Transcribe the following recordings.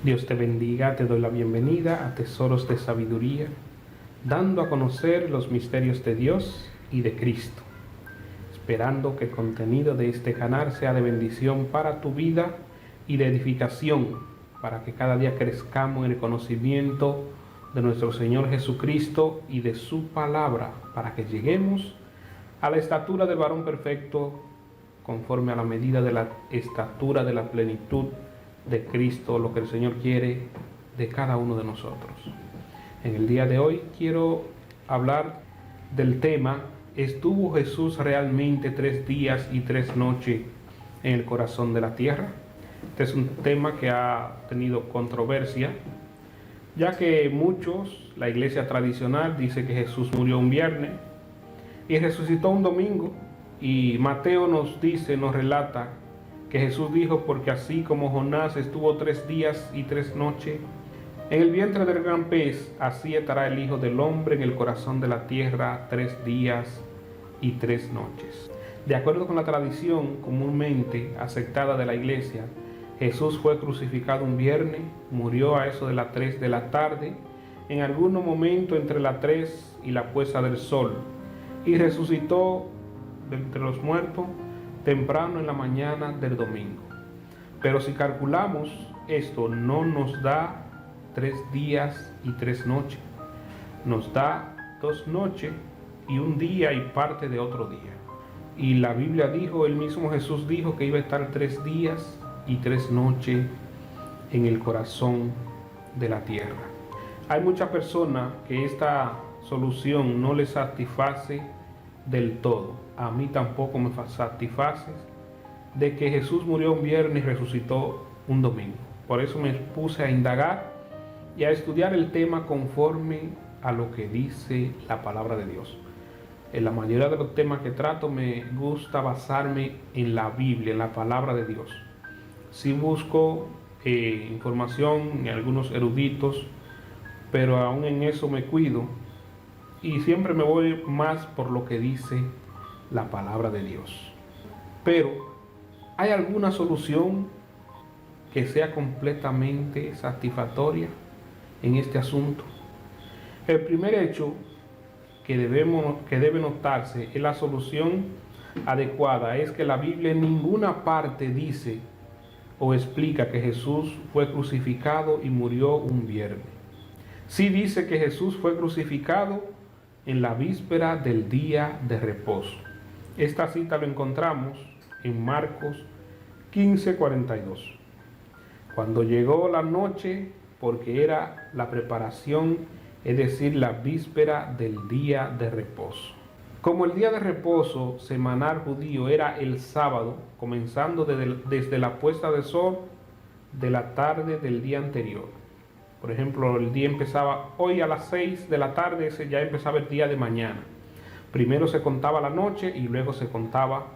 Dios te bendiga, te doy la bienvenida a Tesoros de Sabiduría, dando a conocer los misterios de Dios y de Cristo, esperando que el contenido de este canal sea de bendición para tu vida y de edificación, para que cada día crezcamos en el conocimiento de nuestro Señor Jesucristo y de su palabra, para que lleguemos a la estatura del varón perfecto, conforme a la medida de la estatura de la plenitud de Cristo, lo que el Señor quiere de cada uno de nosotros. En el día de hoy quiero hablar del tema: ¿estuvo Jesús realmente 3 días y 3 noches en el corazón de la tierra? Este es un tema que ha tenido controversia, ya que muchos, la iglesia tradicional dice que Jesús murió un viernes y resucitó un domingo, y Mateo nos relata que Jesús dijo: porque así como Jonás estuvo 3 días y 3 noches en el vientre del gran pez, así estará el Hijo del Hombre en el corazón de la tierra 3 días y 3 noches. De acuerdo con la tradición comúnmente aceptada de la iglesia, Jesús fue crucificado un viernes, murió a eso de las 3 de la tarde, en algún momento entre las 3 y la puesta del sol, y resucitó de entre los muertos temprano en la mañana del domingo. Pero si calculamos esto, no nos da 3 días y 3 noches, nos da 2 noches y un día y parte de otro día. Y la Biblia dijo, el mismo Jesús dijo que iba a estar 3 días y 3 noches en el corazón de la tierra. Hay muchas personas que esta solución no les satisface del todo. A mí tampoco me satisface de que Jesús murió un viernes y resucitó un domingo. Por eso me puse a indagar y a estudiar el tema conforme a lo que dice la palabra de Dios. En la mayoría de los temas que trato me gusta basarme en la Biblia, en la palabra de Dios. Sí busco información en algunos eruditos, pero aún en eso me cuido y siempre me voy más por lo que dice la palabra de Dios. Pero ¿hay alguna solución que sea completamente satisfactoria en este asunto? El primer hecho que debe notarse es la solución adecuada, es que la Biblia en ninguna parte dice o explica que Jesús fue crucificado y murió un viernes. Sí dice que Jesús fue crucificado en la víspera del día de reposo. Esta cita lo encontramos en Marcos 15:42. Cuando llegó la noche, porque era la preparación, es decir, la víspera del día de reposo. Como el día de reposo semanal judío era el sábado, comenzando desde la puesta de sol de la tarde del día anterior. Por ejemplo, el día empezaba hoy a las 6 de la tarde, ese ya empezaba el día de mañana. Primero se contaba la noche y luego se contaba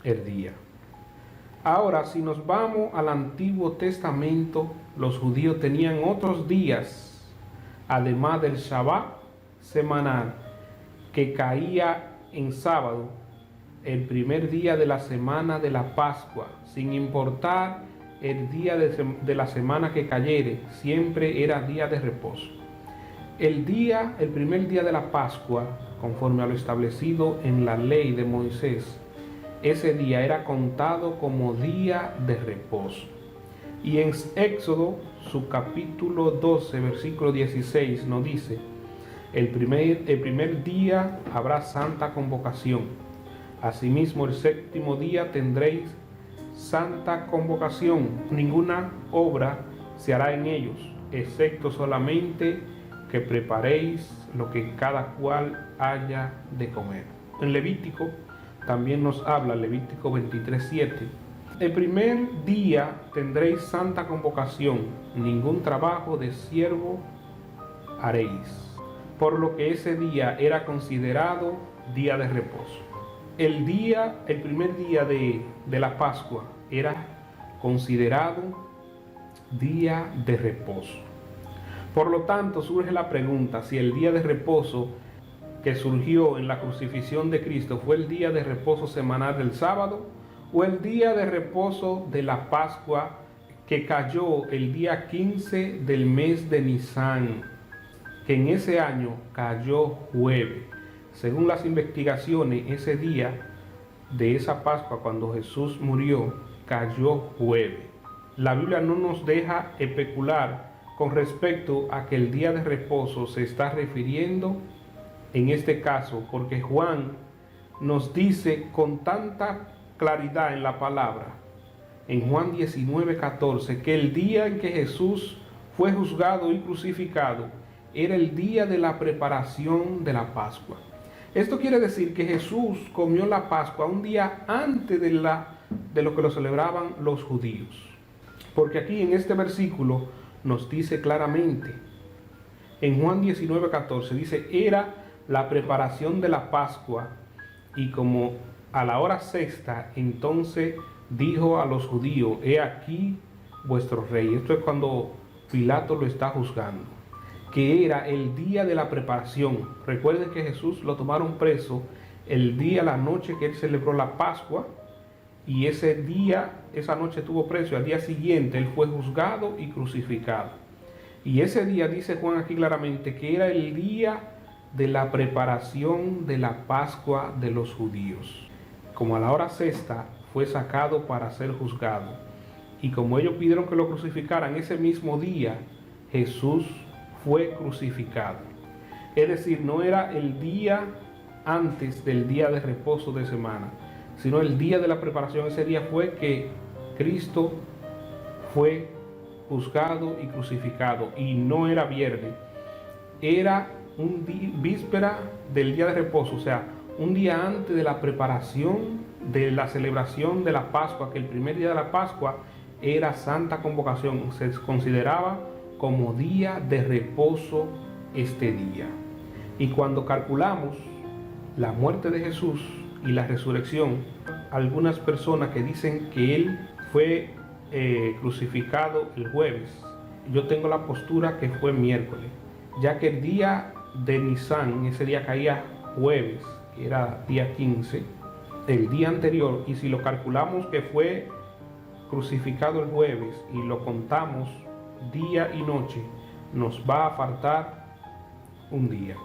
el día. Ahora, si nos vamos al Antiguo Testamento, los judíos tenían otros días, además del Shabbat semanal, que caía en sábado, el primer día de la semana de la Pascua, sin importar el día de la semana que cayere, siempre era día de reposo. El primer día de la Pascua, conforme a lo establecido en la ley de Moisés, ese día era contado como día de reposo. Y en Éxodo, su capítulo 12, versículo 16, nos dice: el primer día habrá santa convocación. Asimismo, el 7º día tendréis santa convocación. Ninguna obra se hará en ellos, excepto solamente que preparéis lo que cada cual haya de comer. En Levítico también nos habla, Levítico 23:7. El primer día tendréis santa convocación, ningún trabajo de siervo haréis, por lo que ese día era considerado día de reposo. El primer día de la Pascua era considerado día de reposo. Por lo tanto, surge la pregunta si el día de reposo que surgió en la crucifixión de Cristo fue el día de reposo semanal del sábado o el día de reposo de la Pascua que cayó el día 15 del mes de Nisan, que en ese año cayó jueves. Según las investigaciones, ese día de esa Pascua, cuando Jesús murió, cayó jueves. La Biblia no nos deja especular con respecto a que el día de reposo se está refiriendo en este caso, porque Juan nos dice con tanta claridad en la palabra, en Juan 19:14, que el día en que Jesús fue juzgado y crucificado era el día de la preparación de la Pascua. Esto quiere decir que Jesús comió la Pascua un día antes de lo que lo celebraban los judíos. Porque aquí en este versículo nos dice claramente, en Juan 19:14 dice, era la preparación de la Pascua, y como a la hora sexta, entonces dijo a los judíos, he aquí vuestro rey. Esto es cuando Pilato lo está juzgando, que era el día de la preparación. Recuerden que Jesús lo tomaron preso el día, la noche que él celebró la Pascua, y ese día, esa noche estuvo preso, y al día siguiente él fue juzgado y crucificado. Y ese día dice Juan aquí claramente que era el día de la preparación de la Pascua de los judíos. Como a la hora sexta fue sacado para ser juzgado, y como ellos pidieron que lo crucificaran ese mismo día, Jesús fue crucificado. Es decir, no era el día antes del día de reposo de semana, sino el día de la preparación. Ese día fue que Cristo fue juzgado y crucificado, y no era viernes, era víspera del día de reposo, o sea, un día antes de la preparación de la celebración de la Pascua, que el primer día de la Pascua era Santa Convocación, se consideraba como día de reposo este día. Y cuando calculamos la muerte de Jesús y la resurrección, algunas personas que dicen que él fue crucificado el jueves, yo tengo la postura que fue miércoles, ya que el día de Nisan, ese día caía jueves, que era día 15, el día anterior, y si lo calculamos que fue crucificado el jueves y lo contamos día y noche, nos va a faltar un día.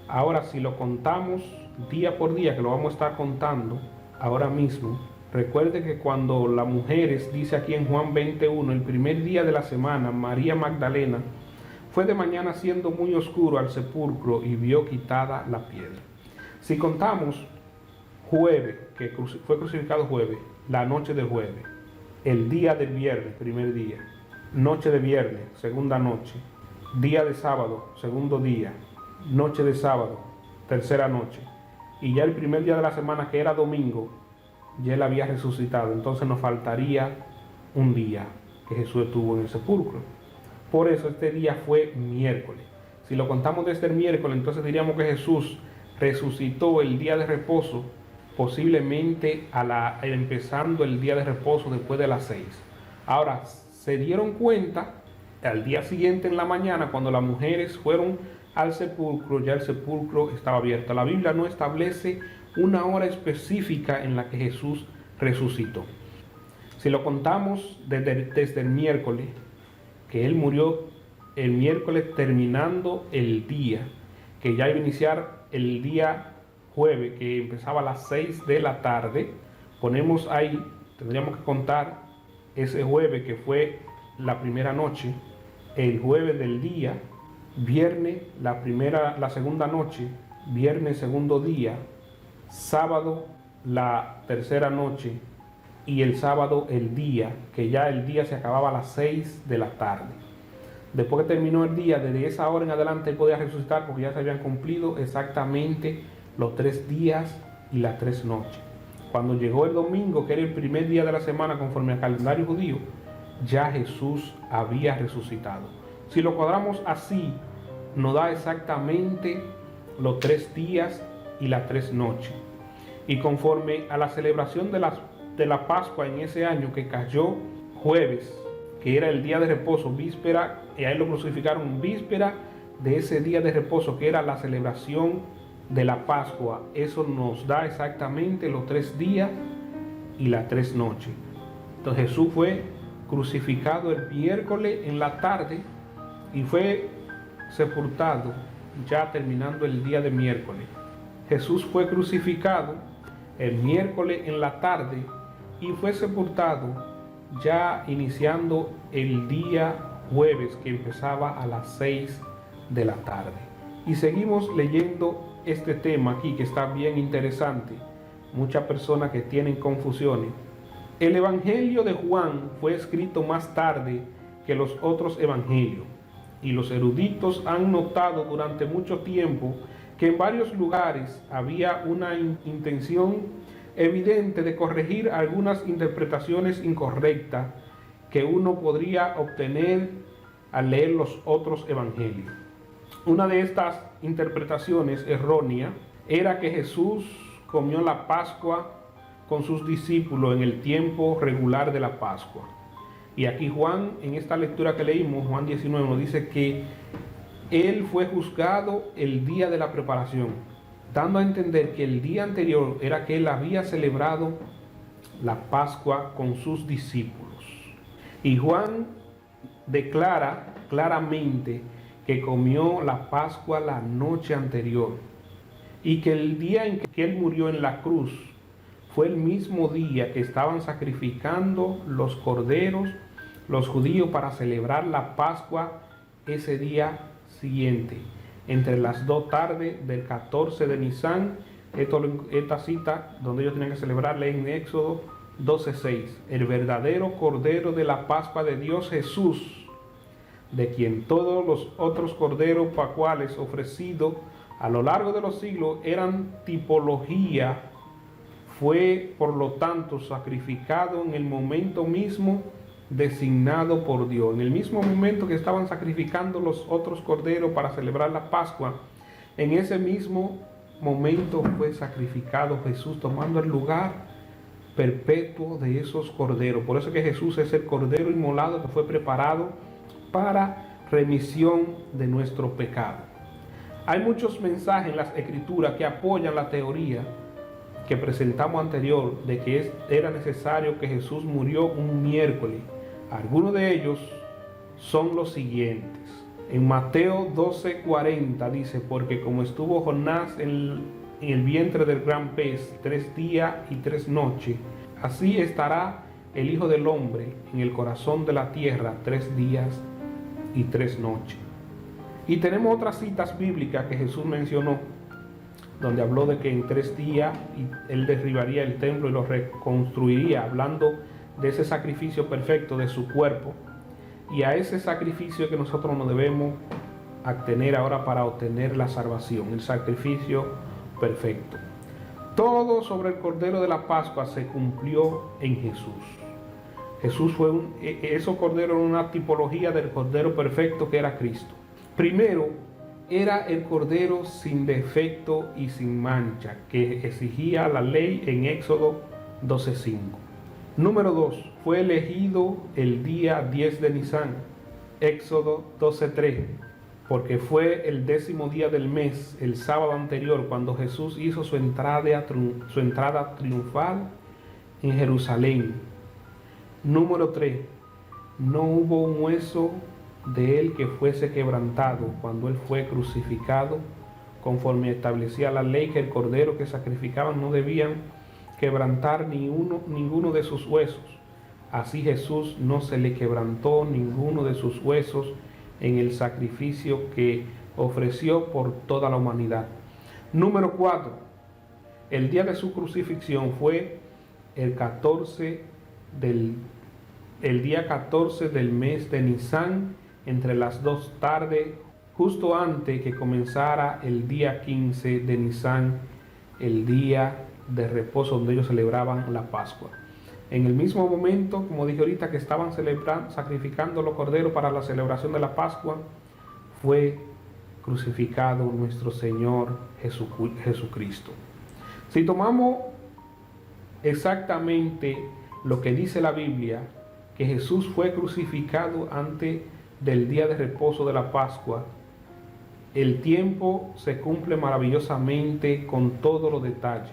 Ahora, si lo contamos día por día, que lo vamos a estar contando ahora mismo, recuerde que cuando las mujeres, dice aquí en Juan 21, el primer día de la semana, María Magdalena fue de mañana siendo muy oscuro al sepulcro y vio quitada la piedra. Si contamos jueves, que fue crucificado jueves, la noche del jueves, el día del viernes, primer día, noche de viernes, segunda noche, día de sábado, segundo día, noche de sábado, tercera noche, y ya el primer día de la semana, que era domingo, ya él había resucitado. Entonces nos faltaría un día que Jesús estuvo en el sepulcro. Por eso este día fue miércoles. Si lo contamos desde el miércoles, entonces diríamos que Jesús resucitó el día de reposo, posiblemente empezando el día de reposo después de las 6. Ahora, se dieron cuenta al día siguiente en la mañana, cuando las mujeres fueron al sepulcro, ya el sepulcro estaba abierto. La Biblia no establece una hora específica en la que Jesús resucitó. Si lo contamos desde el miércoles, que él murió el miércoles terminando el día, que ya iba a iniciar el día jueves, que empezaba a las 6 de la tarde, ponemos ahí, tendríamos que contar ese jueves que fue la primera noche, el jueves del día, viernes la segunda noche, viernes segundo día, sábado la tercera noche, y el sábado el día, que ya el día se acababa a las 6 de la tarde. Después que terminó el día, desde esa hora en adelante él podía resucitar, porque ya se habían cumplido exactamente los 3 días y las 3 noches. Cuando llegó el domingo, que era el primer día de la semana conforme al calendario judío, ya Jesús había resucitado. Si lo cuadramos así, nos da exactamente los 3 días y las 3 noches. Y conforme a la celebración de la Pascua en ese año, que cayó jueves, que era el día de reposo, víspera, y a él lo crucificaron víspera de ese día de reposo, que era la celebración de la Pascua, eso nos da exactamente los 3 días y las 3 noches. Entonces Jesús fue crucificado el miércoles en la tarde y fue sepultado ya terminando el día de miércoles. Jesús fue crucificado el miércoles en la tarde y fue sepultado ya iniciando el día jueves, que empezaba a las 6 de la tarde. Y seguimos leyendo este tema aquí, que está bien interesante. Muchas personas que tienen confusiones. El Evangelio de Juan fue escrito más tarde que los otros evangelios, y los eruditos han notado durante mucho tiempo que en varios lugares había una intención evidente de corregir algunas interpretaciones incorrectas que uno podría obtener al leer los otros evangelios. Una de estas interpretaciones erróneas era que Jesús comió la Pascua con sus discípulos en el tiempo regular de la Pascua. Y aquí Juan, en esta lectura que leímos, Juan 19, nos dice que él fue juzgado el día de la preparación, dando a entender que el día anterior era que él había celebrado la Pascua con sus discípulos. Y Juan declara claramente que comió la Pascua la noche anterior, y que el día en que él murió en la cruz fue el mismo día que estaban sacrificando los corderos los judíos para celebrar la Pascua ese día siguiente, entre las 2 tardes del 14 de Nisan. Esta cita donde ellos tenían que celebrarle en Éxodo 12:6. El verdadero Cordero de la Pascua de Dios Jesús, de quien todos los otros corderos pascuales ofrecidos a lo largo de los siglos eran tipología, fue por lo tanto sacrificado en el momento mismo designado por Dios. En el mismo momento que estaban sacrificando los otros corderos para celebrar la Pascua, en ese mismo momento fue sacrificado Jesús, tomando el lugar perpetuo de esos corderos. Por eso que Jesús es el cordero inmolado que fue preparado para remisión de nuestro pecado. Hay muchos mensajes en las Escrituras que apoyan la teoría que presentamos anterior de que era necesario que Jesús murió un miércoles. Algunos de ellos son los siguientes. En Mateo 12:40 dice: porque como estuvo Jonás en el vientre del gran pez 3 días y 3 noches, así estará el Hijo del Hombre en el corazón de la tierra 3 días y 3 noches. Y tenemos otras citas bíblicas que Jesús mencionó, donde habló de que en 3 días él derribaría el templo y lo reconstruiría, hablando de ese sacrificio perfecto de su cuerpo. Y a ese sacrificio que nosotros nos debemos atener ahora para obtener la salvación, el sacrificio perfecto. Todo sobre el Cordero de la Pascua se cumplió en Jesús. Jesús fue esos corderos eran una tipología del Cordero perfecto que era Cristo. Primero, era el Cordero sin defecto y sin mancha que exigía la ley en Éxodo 12:5. Número 2, fue elegido el día 10 de Nisan, Éxodo 12:3, porque fue el 10º día del mes, el sábado anterior, cuando Jesús hizo su entrada triunfal en Jerusalén. Número 3, no hubo un hueso de él que fuese quebrantado cuando él fue crucificado, conforme establecía la ley que el cordero que sacrificaban no debían quebrantar ninguno de sus huesos. Así Jesús no se le quebrantó ninguno de sus huesos en el sacrificio que ofreció por toda la humanidad. Número 4, el día de su crucifixión fue el día 14 del mes de Nisan, entre las 2 tardes, justo antes que comenzara el día 15 de Nisan, el día de reposo donde ellos celebraban la Pascua. En el mismo momento, como dije ahorita, que estaban sacrificando los corderos para la celebración de la Pascua, fue crucificado nuestro Señor Jesucristo. Si tomamos exactamente lo que dice la Biblia, que Jesús fue crucificado antes del día de reposo de la Pascua, el tiempo se cumple maravillosamente con todos los detalles.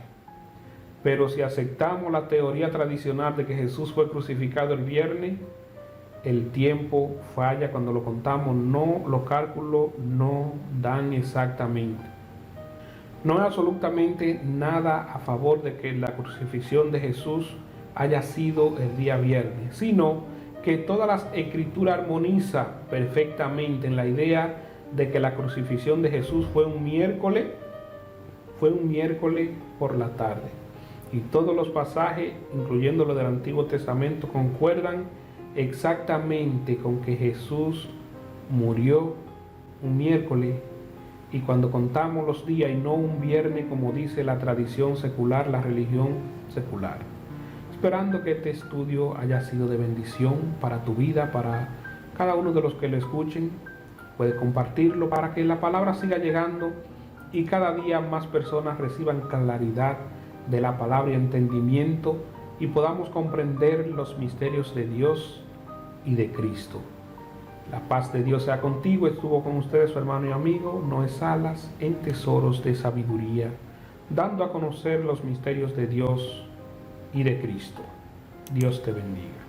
Pero si aceptamos la teoría tradicional de que Jesús fue crucificado el viernes, el tiempo falla cuando lo contamos, los cálculos no dan exactamente. No hay absolutamente nada a favor de que la crucifixión de Jesús haya sido el día viernes, sino que todas las escrituras armonizan perfectamente en la idea de que la crucifixión de Jesús fue un miércoles por la tarde. Y todos los pasajes, incluyendo los del Antiguo Testamento, concuerdan exactamente con que Jesús murió un miércoles, y cuando contamos los días y no un viernes como dice la tradición secular, la religión secular. Esperando que este estudio haya sido de bendición para tu vida, para cada uno de los que lo escuchen. Puedes compartirlo para que la palabra siga llegando y cada día más personas reciban claridad de la palabra y entendimiento, y podamos comprender los misterios de Dios y de Cristo. La paz de Dios sea contigo. Estuvo con ustedes su hermano y amigo Noé Salas en Tesoros de Sabiduría, dando a conocer los misterios de Dios y de Cristo. Dios te bendiga.